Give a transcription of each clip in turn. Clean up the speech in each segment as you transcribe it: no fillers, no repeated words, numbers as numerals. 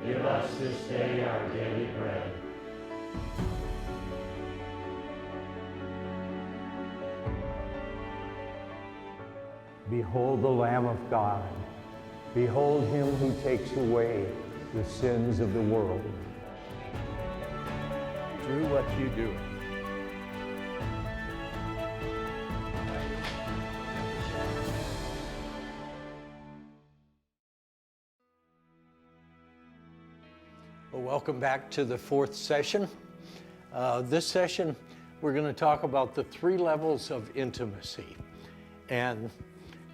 Give us this day our daily bread. Behold the Lamb of God. Behold him who takes away the sins of the world. Drew, what you doing? Well, welcome back to the fourth session. This session, we're going to talk about the 3 levels of intimacy. And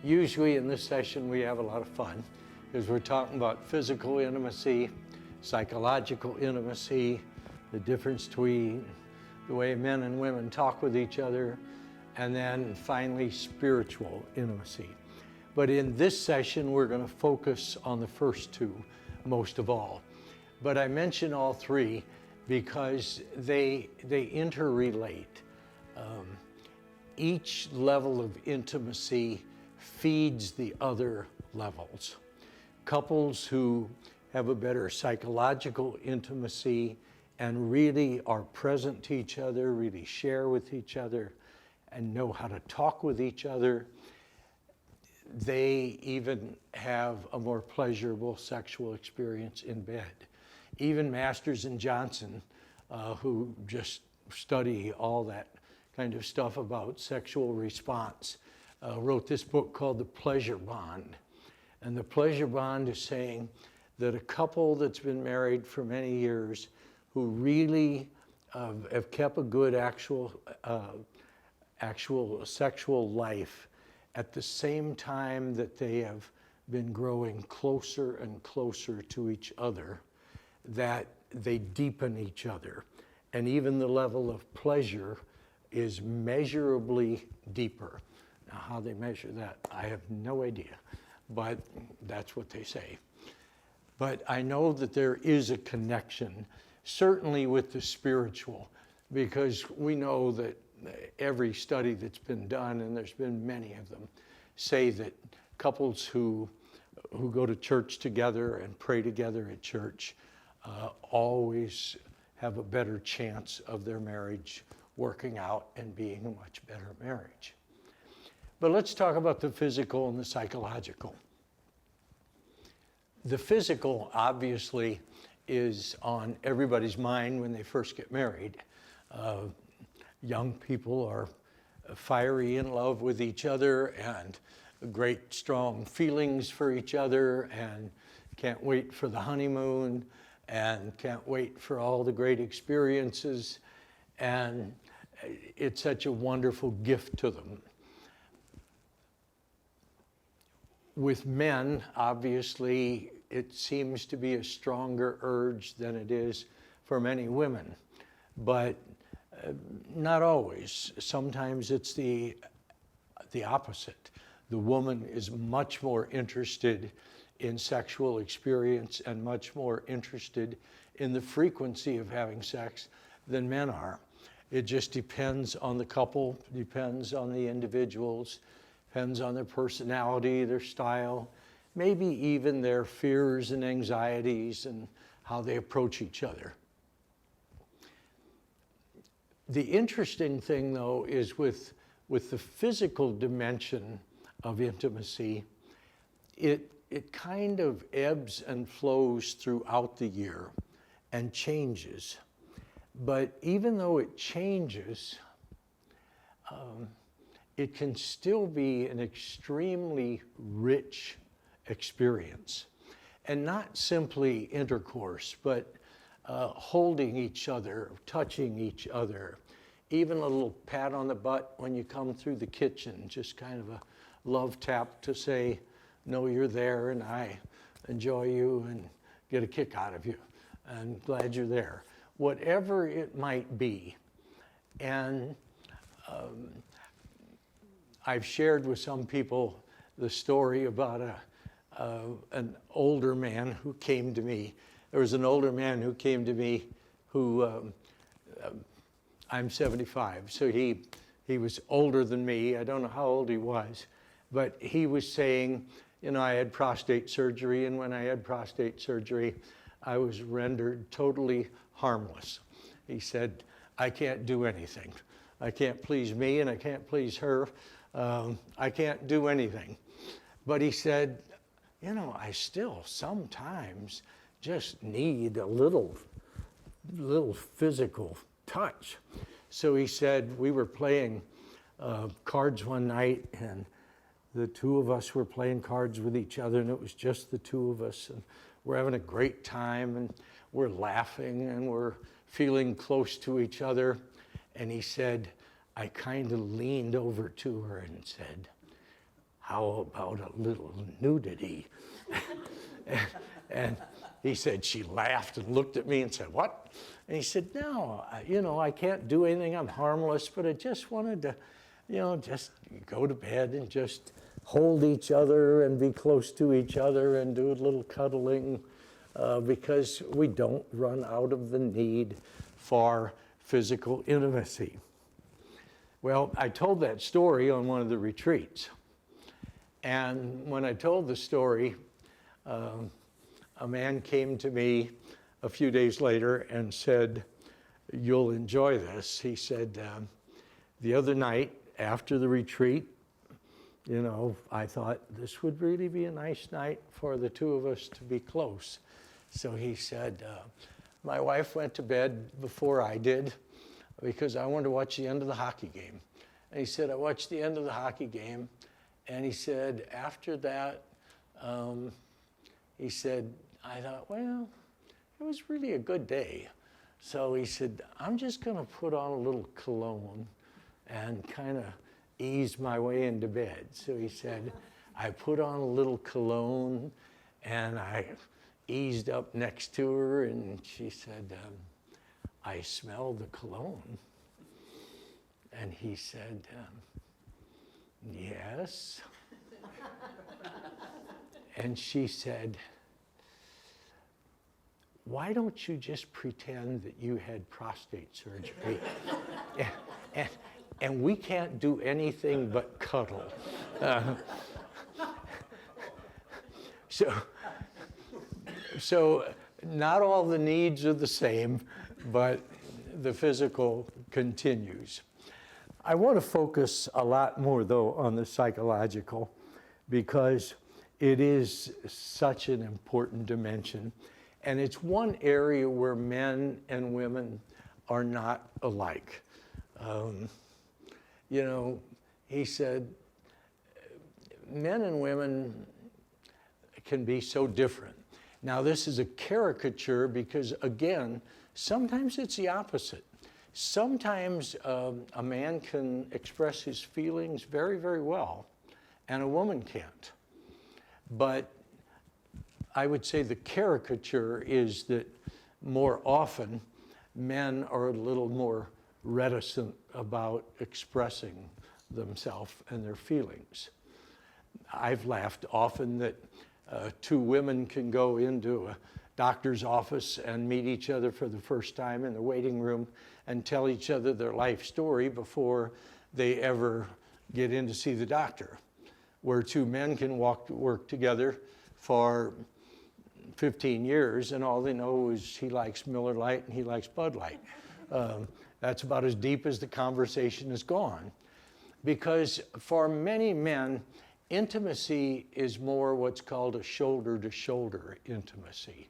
usually in this session, we have a lot of fun because we're talking about physical intimacy, psychological intimacy, the difference between the way men and women talk with each other, and then finally spiritual intimacy. But in this session, we're going to focus on the first 2 most of all. But I mention all 3 because they interrelate. Each level of intimacy feeds the other levels. Couples who have a better psychological intimacy and really are present to each other, really share with each other, and know how to talk with each other, they even have a more pleasurable sexual experience in bed. Even Masters and Johnson, who just study all that kind of stuff about sexual response, wrote this book called The Pleasure Bond. And the pleasure bond is saying that a couple that's been married for many years who really have kept a good actual sexual life at the same time that they have been growing closer and closer to each other, that they deepen each other. And even the level of pleasure is measurably deeper. Now, how they measure that, I have no idea, but that's what they say. But I know that there is a connection, certainly with the spiritual, because we know that every study that's been done, and there's been many of them, say that couples who go to church together and pray together at church always have a better chance of their marriage working out and being a much better marriage. But let's talk about the physical and the psychological. The physical, obviously, is on everybody's mind when they first get married. Young people are fiery in love with each other and great strong feelings for each other and can't wait for the honeymoon and can't wait for all the great experiences, and it's such a wonderful gift to them. With men, obviously, it seems to be a stronger urge than it is for many women, but not always. Sometimes it's the opposite. The woman is much more interested in sexual experience and much more interested in the frequency of having sex than men are. It just depends on the couple, depends on the individuals, depends on their personality, their style, maybe even their fears and anxieties and how they approach each other. The interesting thing, though, is with the physical dimension of intimacy, it kind of ebbs and flows throughout the year and changes. But even though it changes, it can still be an extremely rich experience. And not simply intercourse, but holding each other, touching each other, even a little pat on the butt when you come through the kitchen, just kind of a love tap to say, know you're there and I enjoy you and get a kick out of you and glad you're there. Whatever it might be. And I've shared with some people the story about an older man who came to me. There was an older man who came to me who, I'm 75, so he was older than me. I don't know how old he was, but he was saying, you know, I had prostate surgery, and when I had prostate surgery, I was rendered totally harmless. He said, I can't do anything. I can't please me and I can't please her. I can't do anything. But he said, I still sometimes just need a little physical touch. So he said, we were playing cards one night, and the two of us were playing cards with each other, and it was just the two of us, and we're having a great time, and we're laughing, and we're feeling close to each other. And he said, I kind of leaned over to her and said, how about a little nudity? and he said, she laughed and looked at me and said, what? And he said, no, I can't do anything. I'm harmless, but I just wanted to, just go to bed and just hold each other and be close to each other and do a little cuddling because we don't run out of the need for physical intimacy. Well, I told that story on one of the retreats. And when I told the story, a man came to me a few days later and said, you'll enjoy this. He said, the other night after the retreat, I thought this would really be a nice night for the two of us to be close. So he said, my wife went to bed before I did because I wanted to watch the end of the hockey game. And he said, I watched the end of the hockey game. And he said, after that, he said, I thought, well, it was really a good day. So he said, I'm just going to put on a little cologne and kind of ease my way into bed. So he said, I put on a little cologne and I eased up next to her, and she said, I smell the cologne. And he said, yes. And she said, why don't you just pretend that you had prostate surgery? and we can't do anything but cuddle. So not all the needs are the same, but the physical continues. I want to focus a lot more, though, on the psychological, because it is such an important dimension. And it's one area where men and women are not alike. He said, men and women can be so different. Now, this is a caricature because, again, sometimes it's the opposite. Sometimes a man can express his feelings very, very well, and a woman can't. But I would say the caricature is that more often men are a little more reticent about expressing themselves and their feelings. I've laughed often that two women can go into a doctor's office and meet each other for the first time in the waiting room and tell each other their life story before they ever get in to see the doctor. Where two men can work together for 15 years and all they know is he likes Miller Lite and he likes Bud Light. That's about as deep as the conversation has gone. Because for many men, intimacy is more what's called a shoulder-to-shoulder intimacy.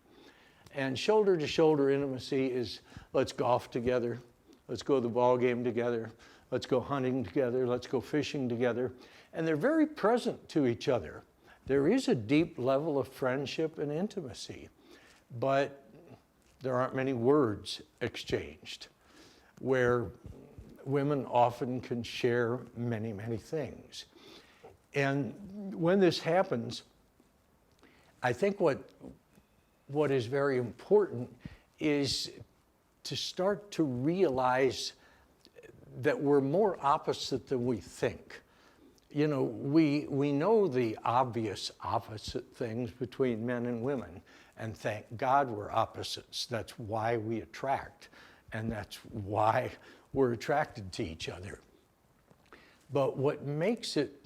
And shoulder-to-shoulder intimacy is, let's golf together, let's go to the ball game together, let's go hunting together, let's go fishing together. And they're very present to each other. There is a deep level of friendship and intimacy, but there aren't many words exchanged, where women often can share many, many things. And when this happens, I think what is very important is to start to realize that we're more opposite than we think. We know the obvious opposite things between men and women, and thank God we're opposites. That's why we attract, and that's why we're attracted to each other. But what makes it,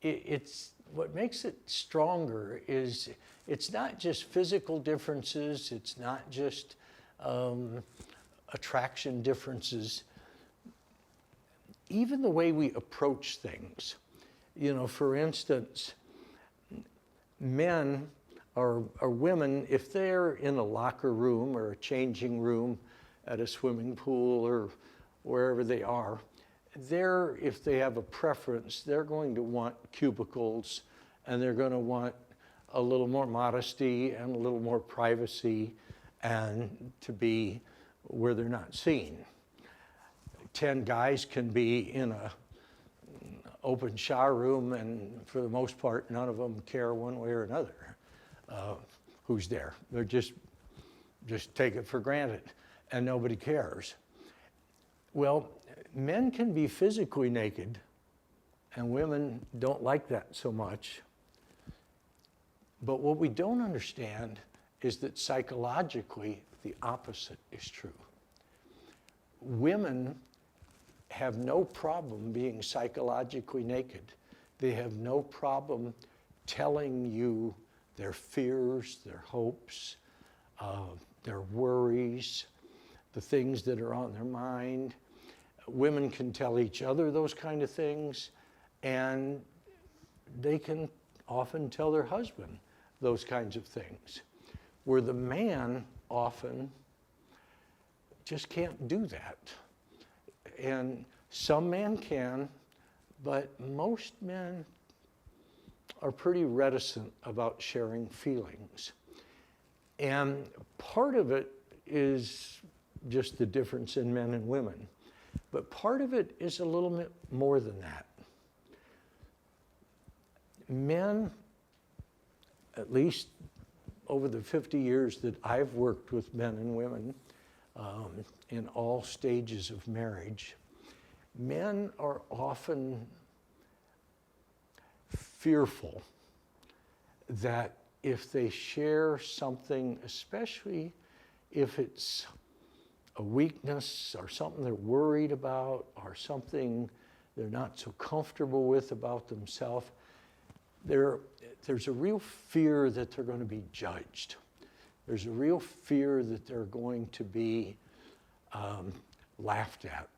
it's what makes it stronger is it's not just physical differences, it's not just attraction differences, even the way we approach things. You know, for instance, men or women, if they're in a locker room or a changing room at a swimming pool or wherever they are, if they have a preference, they're going to want cubicles, and they're going to want a little more modesty and a little more privacy, and to be where they're not seen. 10 guys can be in a open shower room, and for the most part, none of them care one way or another who's there. They're just take it for granted, and nobody cares. Well, men can be physically naked, and women don't like that so much. But what we don't understand is that psychologically, the opposite is true. Women have no problem being psychologically naked. They have no problem telling you their fears, their hopes, their worries, the things that are on their mind. Women can tell each other those kind of things, and they can often tell their husband those kinds of things, where the man often just can't do that. And some men can, but most men are pretty reticent about sharing feelings. And part of it is just the difference in men and women. But part of it is a little bit more than that. Men, at least over the 50 years that I've worked with men and women in all stages of marriage, men are often fearful that if they share something, especially if it's a weakness or something they're worried about or something they're not so comfortable with about themselves, there's a real fear that they're going to be judged. There's a real fear that they're going to be laughed at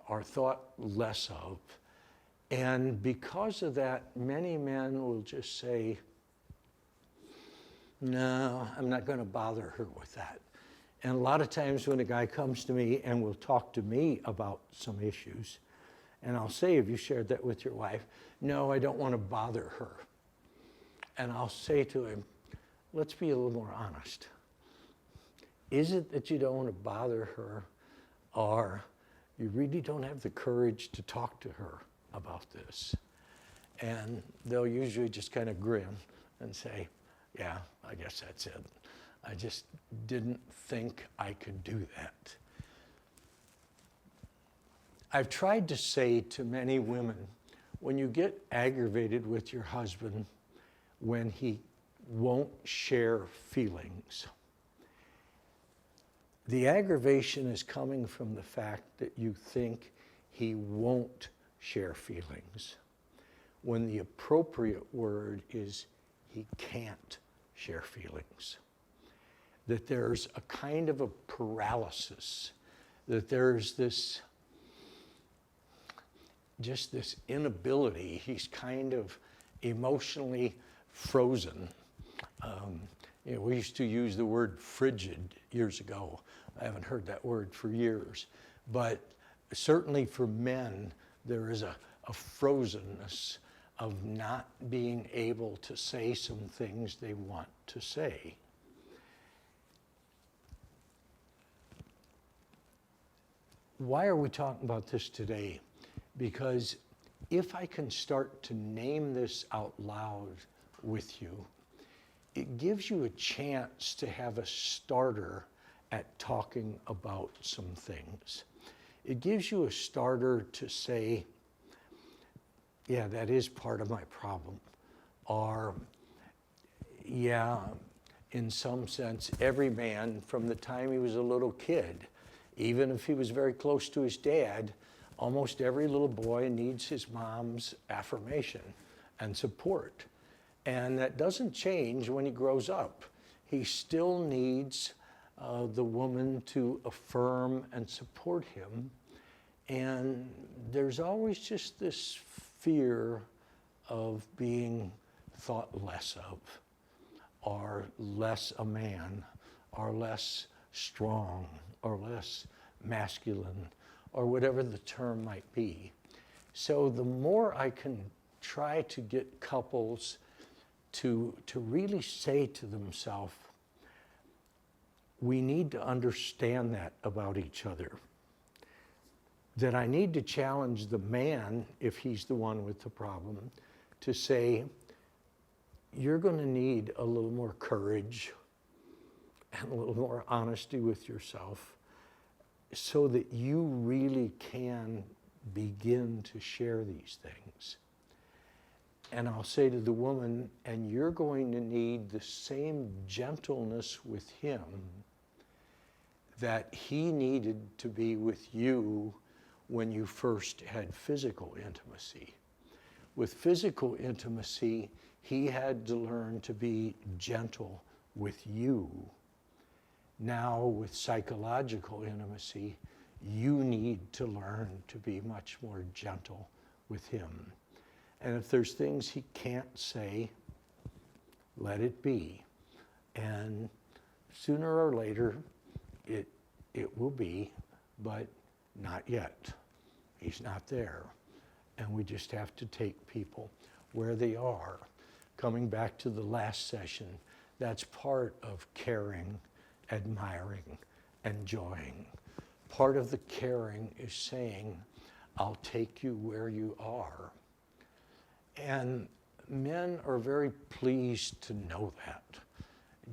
or thought less of. And because of that, many men will just say, no, I'm not going to bother her with that. And a lot of times when a guy comes to me and will talk to me about some issues, and I'll say, have you shared that with your wife? No, I don't want to bother her. And I'll say to him, let's be a little more honest. Is it that you don't want to bother her, or you really don't have the courage to talk to her about this? And they'll usually just kind of grin and say, yeah, I guess that's it. I just didn't think I could do that. I've tried to say to many women, when you get aggravated with your husband when he won't share feelings, the aggravation is coming from the fact that you think he won't share feelings, when the appropriate word is he can't share feelings. That there's a kind of a paralysis, that there's this inability. He's kind of emotionally frozen. We used to use the word frigid years ago. I haven't heard that word for years. But certainly for men, there is a frozenness of not being able to say some things they want to say. Why are we talking about this today? Because if I can start to name this out loud with you, it gives you a chance to have a starter at talking about some things. It gives you a starter to say, yeah, that is part of my problem. Or, yeah, in some sense, every man from the time he was a little kid, even if he was very close to his dad, almost every little boy needs his mom's affirmation and support. And that doesn't change when he grows up. He still needs the woman to affirm and support him. And there's always just this fear of being thought less of, or less a man, or less strong, or less masculine, or whatever the term might be. So the more I can try to get couples to really say to themselves, we need to understand that about each other. That I need to challenge the man, if he's the one with the problem, to say, you're going to need a little more courage and a little more honesty with yourself so that you really can begin to share these things. And I'll say to the woman, and you're going to need the same gentleness with him that he needed to be with you when you first had physical intimacy. With physical intimacy, he had to learn to be gentle with you. Now, with psychological intimacy, you need to learn to be much more gentle with him. And if there's things he can't say, let it be. And sooner or later, it will be, but not yet. He's not there. And we just have to take people where they are. Coming back to the last session, that's part of caring, admiring, enjoying. Part of the caring is saying, I'll take you where you are. And men are very pleased to know that.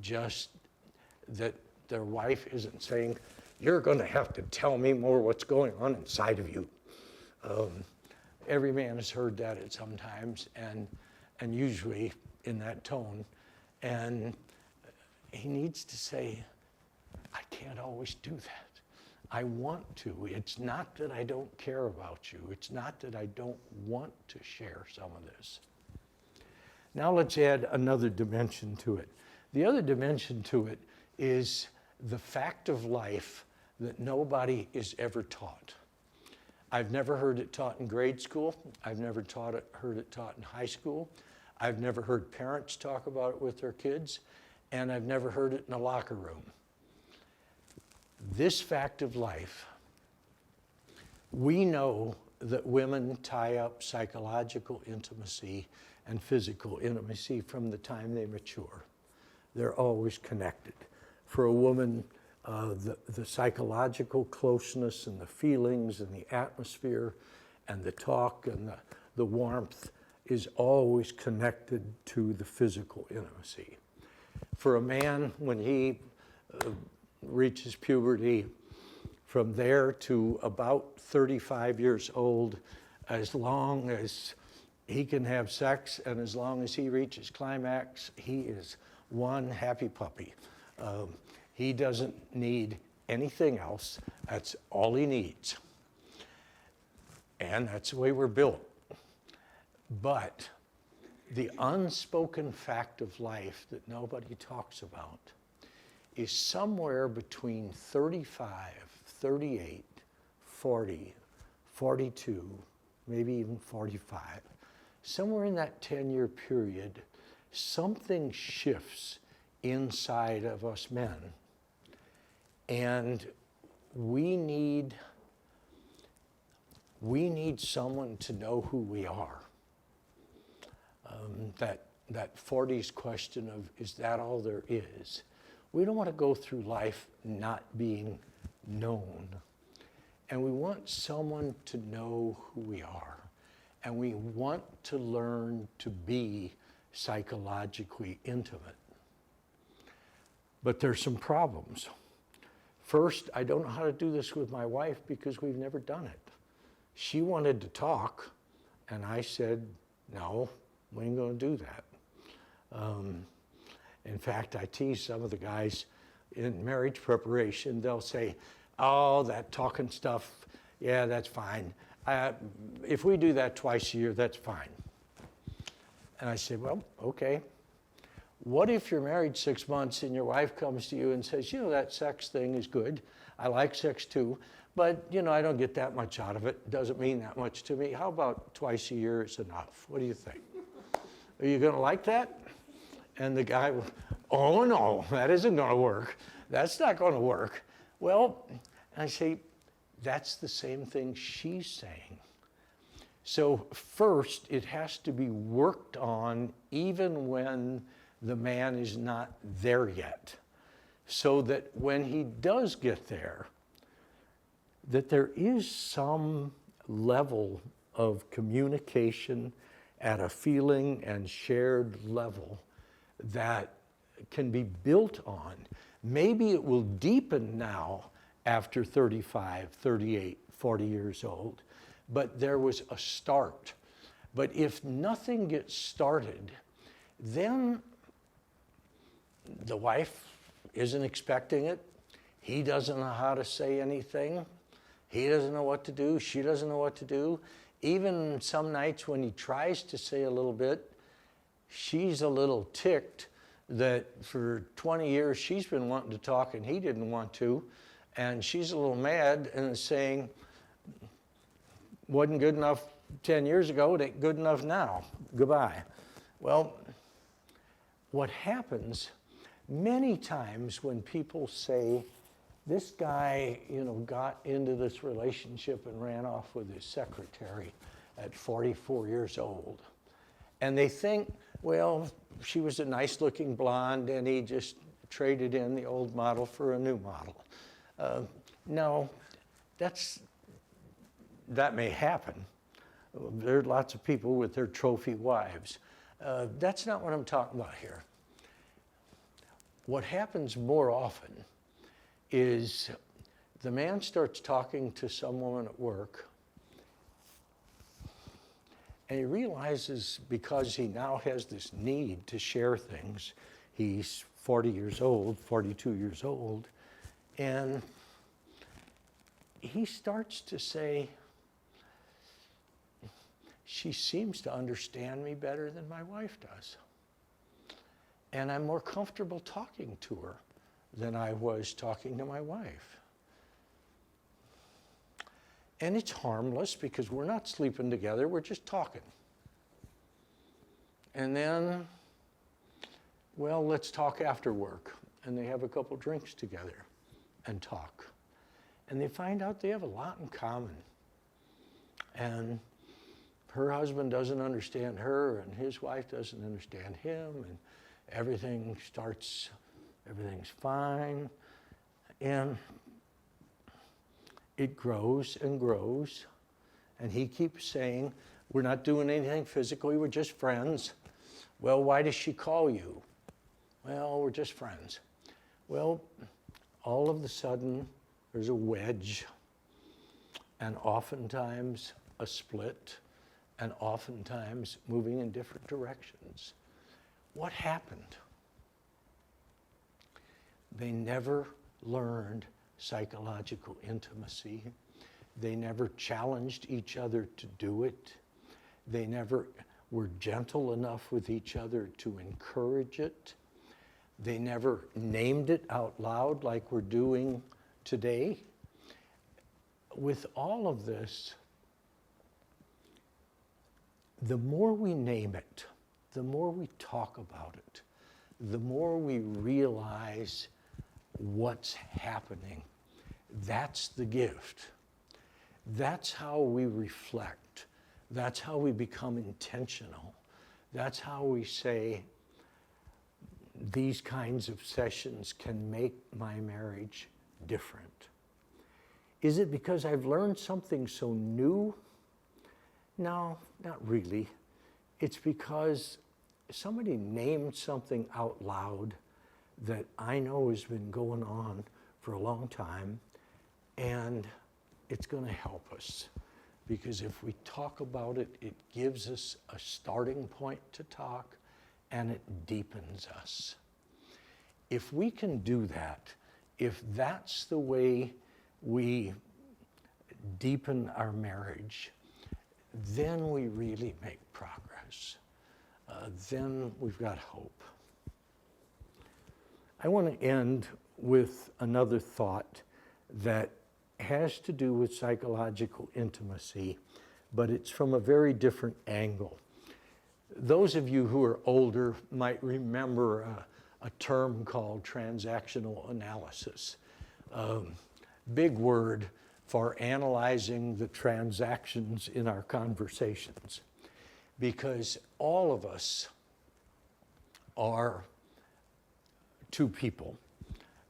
Just that their wife isn't saying, you're going to have to tell me more what's going on inside of you. Every man has heard that at some times, and usually in that tone. And he needs to say, I can't always do that. I want to. It's not that I don't care about you. It's not that I don't want to share some of this. Now let's add another dimension to it. The other dimension to it is the fact of life that nobody is ever taught. I've never heard it taught in grade school. I've never heard it taught in high school. I've never heard parents talk about it with their kids, and I've never heard it in a locker room. This fact of life, we know that women tie up psychological intimacy and physical intimacy from the time they mature. They're always connected. For a woman, the psychological closeness and the feelings and the atmosphere and the talk and the warmth is always connected to the physical intimacy. For a man, when he reaches puberty, from there to about 35 years old, as long as he can have sex and as long as he reaches climax, he is one happy puppy. He doesn't need anything else. That's all he needs. And that's the way we're built. But the unspoken fact of life that nobody talks about is somewhere between 35, 38, 40, 42, maybe even 45. Somewhere in that 10-year period, something shifts inside of us men. And we need someone to know who we are. That 40s question of, is that all there is? We don't want to go through life not being known. And we want someone to know who we are. And we want to learn to be psychologically intimate. But there's some problems. First, I don't know how to do this with my wife because we've never done it. She wanted to talk, and I said, no, we ain't going to do that. In fact, I tease some of the guys in marriage preparation. They'll say, oh, that talking stuff, yeah, that's fine. If we do that twice a year, that's fine. And I said, well, okay. What if you're married 6 months and your wife comes to you and says, that sex thing is good. I like sex too, but I don't get that much out of it. It doesn't mean that much to me. How about twice a year is enough? What do you think? Are you going to like that? And the guy, oh no, that isn't going to work. That's not going to work. Well, I say, that's the same thing she's saying. So first, it has to be worked on even when the man is not there yet, so that when he does get there, that there is some level of communication at a feeling and shared level that can be built on. Maybe it will deepen now after 35, 38, 40 years old, but there was a start. But if nothing gets started, then the wife isn't expecting it. He doesn't know how to say anything. He doesn't know what to do. She doesn't know what to do. Even some nights when he tries to say a little bit, she's a little ticked that for 20 years she's been wanting to talk and he didn't want to. And she's a little mad and saying, wasn't good enough 10 years ago, it ain't good enough now. Goodbye. Well, what happens many times when people say, this guy, got into this relationship and ran off with his secretary at 44 years old. And they think, well, she was a nice looking blonde and he just traded in the old model for a new model. No, that may happen. There are lots of people with their trophy wives. That's not what I'm talking about here. What happens more often is the man starts talking to some woman at work, and he realizes, because he now has this need to share things, he's 40 years old, 42 years old, and he starts to say, she seems to understand me better than my wife does. And I'm more comfortable talking to her than I was talking to my wife. And it's harmless because we're not sleeping together, we're just talking. And then, well, let's talk after work. And they have a couple drinks together and talk. And they find out they have a lot in common. And her husband doesn't understand her, and his wife doesn't understand him, and everything's fine. And it grows and grows. And he keeps saying, we're not doing anything physically, we're just friends. Well, why does she call you? Well, we're just friends. Well, all of a sudden, there's a wedge, and oftentimes a split, and oftentimes moving in different directions. What happened? They never learned psychological intimacy. They never challenged each other to do it. They never were gentle enough with each other to encourage it. They never named it out loud like we're doing today. With all of this, the more we name it, the more we talk about it, the more we realize what's happening. That's the gift. That's how we reflect. That's how we become intentional. That's how we say, these kinds of sessions can make my marriage different. Is it because I've learned something so new? No, not really. It's because somebody named something out loud that I know has been going on for a long time, and it's going to help us. Because if we talk about it, it gives us a starting point to talk, and it deepens us. If we can do that, if that's the way we deepen our marriage, then we really make progress. then we've got hope. I want to end with another thought that has to do with psychological intimacy, but it's from a very different angle. Those of you who are older might remember a term called transactional analysis. Big word for analyzing the transactions in our conversations, because all of us are two people.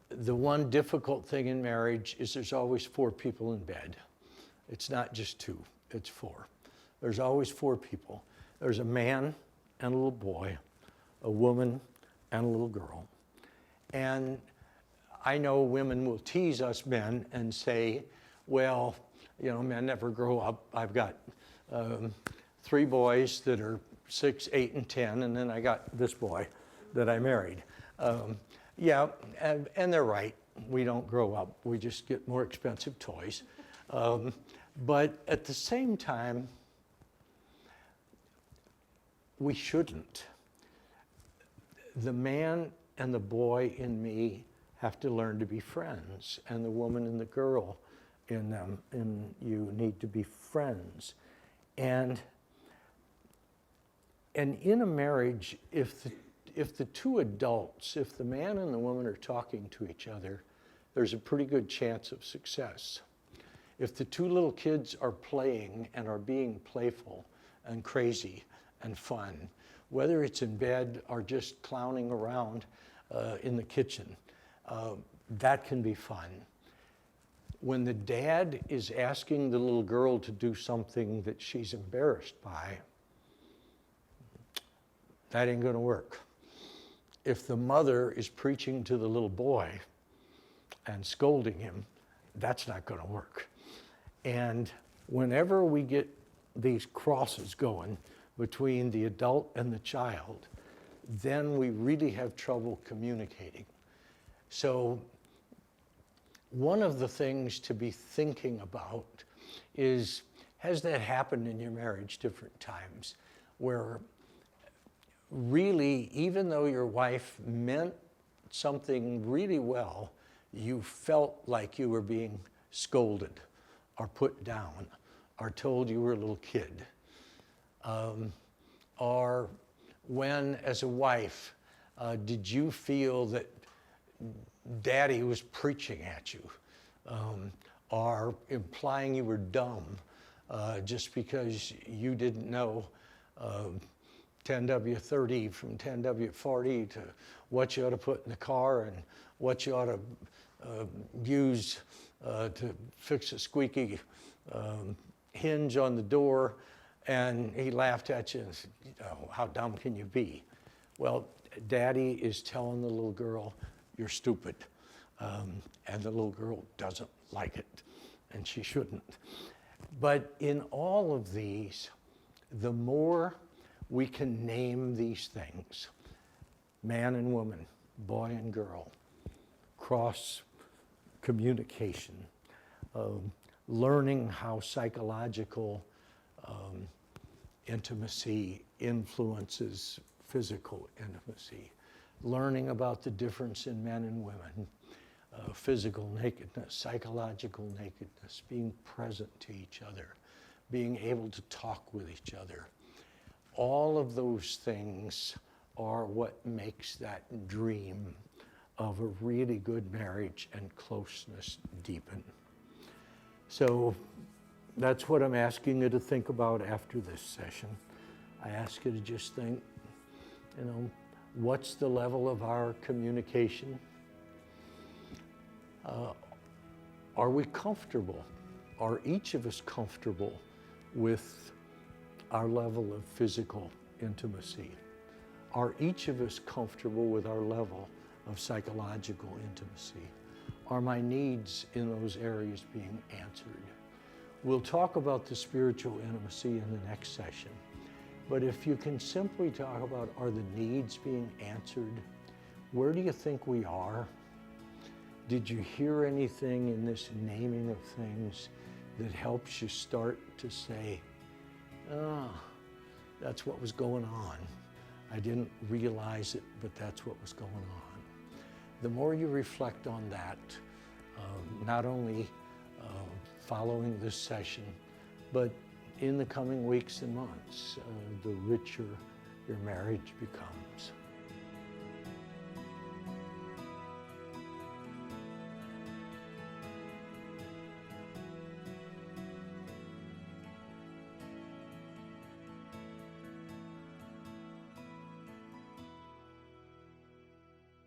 The one difficult thing in marriage is there's always 4 people in bed. It's not just 2, it's 4. There's always 4 people. There's a man and a little boy, a woman and a little girl. And I know women will tease us men and say, well, you know, men never grow up. I've got 3 boys that are 6, 8, and 10, and then I got this boy that I married. Yeah, and they're right. We don't grow up. We just get more expensive toys. But at the same time, we shouldn't. The man and the boy in me have to learn to be friends, and the woman and the girl in them, in you, need to be friends. And in a marriage, if the 2 adults, if the man and the woman are talking to each other, there's a pretty good chance of success. If the 2 little kids are playing and are being playful and crazy and fun, whether it's in bed or just clowning around in the kitchen, that can be fun. When the dad is asking the little girl to do something that she's embarrassed by, that ain't gonna work. If the mother is preaching to the little boy and scolding him, that's not gonna work. And whenever we get these crosses going between the adult and the child, then we really have trouble communicating. So one of the things to be thinking about is, has that happened in your marriage different times, where really, even though your wife meant something really well, you felt like you were being scolded or put down or told you were a little kid? Or when, as a wife, did you feel that daddy was preaching at you or implying you were dumb just because you didn't know 10W30 from 10W40 to what you ought to put in the car and what you ought to use to fix a squeaky hinge on the door, and he laughed at you and said, oh, how dumb can you be? Well, daddy is telling the little girl, you're stupid. And the little girl doesn't like it, and she shouldn't. But in all of these, the more we can name these things, man and woman, boy and girl, cross communication, learning how psychological intimacy influences physical intimacy, learning about the difference in men and women, physical nakedness, psychological nakedness, being present to each other, being able to talk with each other. All of those things are what makes that dream of a really good marriage and closeness deepen. So that's what I'm asking you to think about after this session. I ask you to just think, you know, what's the level of our communication? Are we comfortable? Are each of us comfortable with our level of physical intimacy? Are each of us comfortable with our level of psychological intimacy? Are my needs in those areas being answered? We'll talk about the spiritual intimacy in the next session. But if you can simply talk about, are the needs being answered? Where do you think we are? Did you hear anything in this naming of things that helps you start to say, oh, that's what was going on? I didn't realize it, but that's what was going on. The more you reflect on that, not only following this session, but in the coming weeks and months, the richer your marriage becomes.